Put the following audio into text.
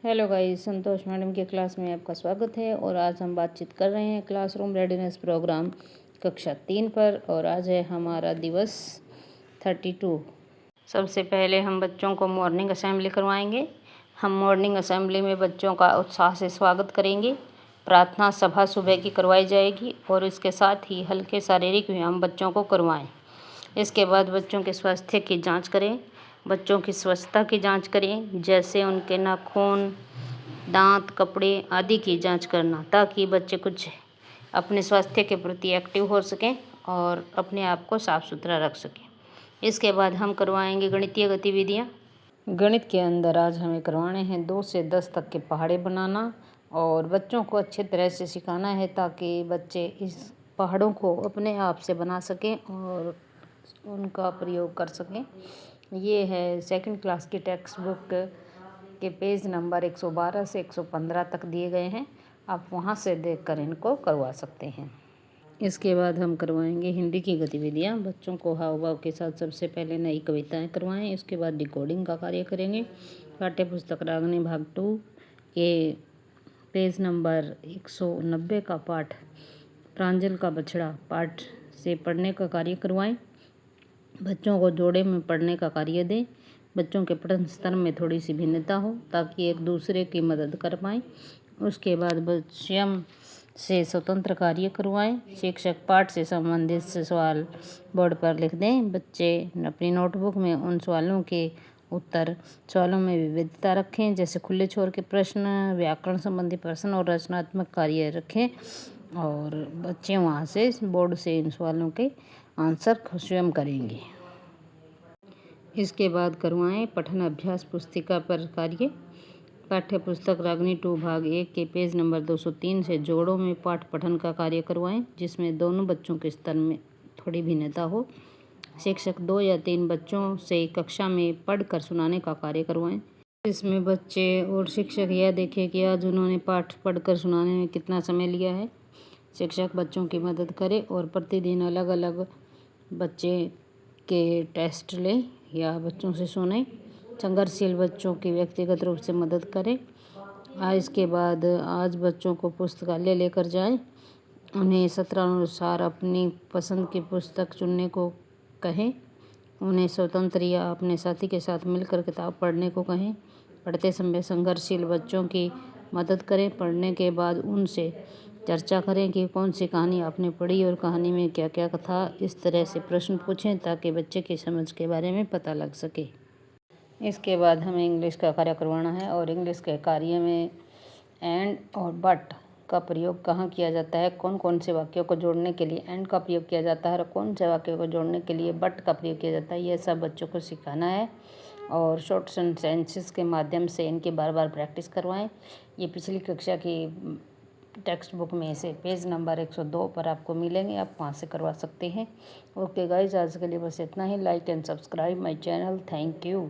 Hello guys, संतोष madam की class में आपका स्वागत है। और आज हम बातचीत कर रहे हैं क्लासरूम रेडीनेस प्रोग्राम कक्षा 3 पर। और आज है हमारा दिवस 32। सबसे पहले हम बच्चों को मॉर्निंग असेंबली करवाएंगे। हम मॉर्निंग असेंबली में बच्चों का उत्साह से स्वागत करेंगे। प्रार्थना सभा सुबह की करवाई जाएगी और इसके साथ ही हल्के शारीरिक व्यायाम बच्चों को करवाएं। इसके बाद बच्चों के स्वास्थ्य की जांच करें। बच्चों की स्वच्छता की जांच करें, जैसे उनके नाखून, दांत, कपड़े आदि की जांच करना, ताकि बच्चे कुछ अपने स्वास्थ्य के प्रति एक्टिव हो सकें और अपने आप को साफ सुथरा रख सकें। इसके बाद हम करवाएंगे गणितीय गतिविधियाँ। गणित के अंदर आज हमें करवाने हैं 2 से 10 तक के पहाड़े बनाना और बच्चों को अच्छे तरह से सिखाना है, ताकि बच्चे इस पहाड़ों को अपने आप से बना सकें और उनका प्रयोग कर सकें। ये है सेकंड क्लास की टेक्स्ट बुक के पेज नंबर 112 से 115 तक दिए गए हैं। आप वहाँ से देखकर इनको करवा सकते हैं। इसके बाद हम करवाएंगे हिंदी की गतिविधियाँ। बच्चों को हाव भाव के साथ सबसे पहले नई कविताएं करवाएं। इसके बाद डिकोडिंग का कार्य करेंगे। पाठ्य पुस्तक रागनी भाग 2 के पेज नंबर 190 का पाठ प्रांजल का बछड़ा पाठ से पढ़ने का कार्य करवाएं। बच्चों को जोड़े में पढ़ने का कार्य दें। बच्चों के पठन स्तर में थोड़ी सी भिन्नता हो, ताकि एक दूसरे की मदद कर पाएँ। उसके बाद स्वयं से स्वतंत्र कार्य करवाएं। शिक्षक पाठ से संबंधित सवाल बोर्ड पर लिख दें। बच्चे अपनी नोटबुक में उन सवालों में विविधता रखें, जैसे खुले छोर के प्रश्न, व्याकरण संबंधी प्रश्न और रचनात्मक कार्य रखें। और बच्चे वहाँ से बोर्ड से इन सवालों के आंसर स्वयं करेंगे। इसके बाद करवाएं पठन अभ्यास पुस्तिका पर कार्य। पाठ्य पुस्तक रागनी 2 भाग 1 के पेज नंबर 203 से जोड़ों में पाठ पठन का कार्य करवाएं, जिसमें दोनों बच्चों के स्तर में थोड़ी भिन्नता हो। शिक्षक 2 या 3 बच्चों से कक्षा में पढ़कर सुनाने का कार्य करवाएं। इसमें बच्चे और शिक्षक यह देखें कि आज उन्होंने पाठ पढ़कर सुनाने में कितना समय लिया है। शिक्षक बच्चों की मदद करे और प्रतिदिन अलग अलग बच्चे के टेस्ट लें या बच्चों से सुने। संघर्षशील बच्चों की व्यक्तिगत रूप से मदद करें। इसके बाद आज बच्चों को पुस्तकालय लेकर जाएं। उन्हें सत्रानुसार अपनी पसंद की पुस्तक चुनने को कहें। उन्हें स्वतंत्र या अपने साथी के साथ मिलकर किताब पढ़ने को कहें। पढ़ते समय संघर्षशील बच्चों की मदद करें। पढ़ने के बाद उनसे चर्चा करें कि कौन सी कहानी आपने पढ़ी और कहानी में क्या क्या था। इस तरह से प्रश्न पूछें, ताकि बच्चे की समझ के बारे में पता लग सके। इसके बाद हमें इंग्लिश का कार्य करवाना है और इंग्लिश के कार्य में एंड और बट का प्रयोग कहाँ किया जाता है, कौन कौन से वाक्यों को जोड़ने के लिए एंड का प्रयोग किया जाता है और कौन से वाक्यों को जोड़ने के लिए बट का प्रयोग किया जाता है, यह सब बच्चों को सिखाना है। और शॉर्ट सेंटेंसेस के माध्यम से इनकी बार बार प्रैक्टिस करवाएं। ये पिछली कक्षा की टेक्स्ट बुक में से पेज नंबर 102 पर आपको मिलेंगे, आप वहाँ से करवा सकते हैं। ओके गाइज, आज के लिए बस इतना ही। Like and subscribe my channel. Thank you.